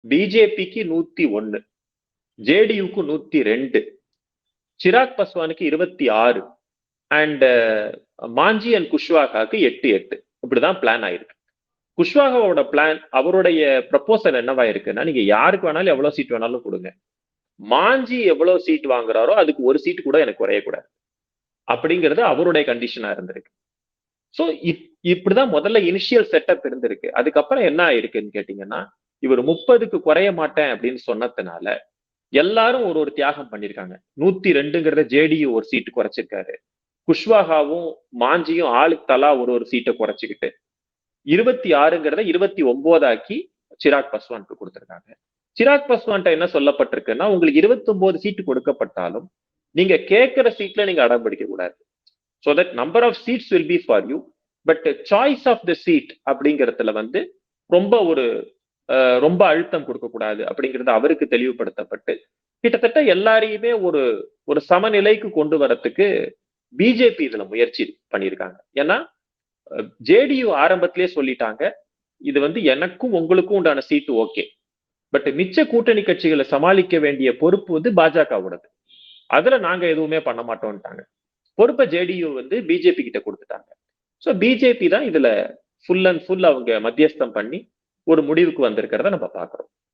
பிஜேபிக்கு 101, ஜேடியுக்கு 102, Chirag பஸ்வானுக்கு 26 and Manjhi and குஷ்வாகாக்கு 8 இப்படிதான் plan ஆயிருக்கு. குஷ்வாகாவோட பிளான், அவருடைய ப்ரப்போசல் என்னவா இருக்குன்னா, நீங்க யாருக்கு வேணாலும் எவ்வளவு சீட் வேணாலும் கொடுங்க, மாஞ்சி எவ்வளவு சீட் வாங்குறாரோ அதுக்கு ஒரு சீட் கூட எனக்கு குறையக்கூடாது அப்படிங்கிறது அவருடைய கண்டிஷனா இருந்திருக்கு. சோ இப்படிதான் முதல்ல இனிஷியல் செட்டப் இருந்திருக்கு. அதுக்கப்புறம் என்ன ஆயிருக்குன்னு கேட்டீங்கன்னா, இவர் 30க்கு குறைய மாட்டேன் அப்படின்னு சொன்னதுனால எல்லாரும் ஒரு ஒரு தியாகம் பண்ணிருக்காங்க. 102ங்கிறத ஜேடியு ஒரு சீட்டு குறைச்சிருக்காரு. குஷ்வாகாவும் மாஞ்சியும் ஆளுக்கு தலா ஒரு ஒரு சீட்டை குறைச்சிக்கிட்டு 26ங்கிறத 29 ஆக்கி சிராக் பஸ்வானுக்கு கொடுத்திருக்காங்க. சிராக் பஸ்வான்ட்ட என்ன சொல்லப்பட்டிருக்குன்னா, உங்களுக்கு 29 சீட்டு கொடுக்கப்பட்டாலும் நீங்க கேட்கிற சீட்ல நீங்க அடம் பிடிக்க கூடாது. so that number of seats will be for you, but choice of the seat அப்படிங்கறதுல வந்து ரொம்ப ஒரு ரொம்ப அழுத்தம் கொடுக்க கூடாது அப்படிங்கிறது அவருக்கு தெளிவுபடுத்தப்பட்டு, கிட்டத்தட்ட எல்லாரையுமே ஒரு ஒரு சமநிலைக்கு கொண்டு வரத்துக்கு பிஜேபி இதுல முயற்சி பண்ணியிருக்காங்க. ஏன்னா ஜேடியு ஆரம்பத்திலே சொல்லிட்டாங்க, இது வந்து எனக்கும் உங்களுக்கும் உண்டான சீட்டு ஓகே, பட் மிச்ச கூட்டணி கட்சிகளை சமாளிக்க வேண்டிய பொறுப்பு வந்து பாஜகவோடது, அதுல நாங்க எதுவுமே பண்ண மாட்டோம்ட்டாங்க. பொறுப்பை ஜேடியு வந்து பிஜேபி கிட்ட கொடுத்துட்டாங்க. சோ பிஜேபி தான் இதுல ஃபுல் அண்ட் ஃபுல் அவங்க மத்தியஸ்தம் பண்ணி ஒரு முடிவுக்கு வந்திருக்கிறத நம்ம பாக்குறோம்.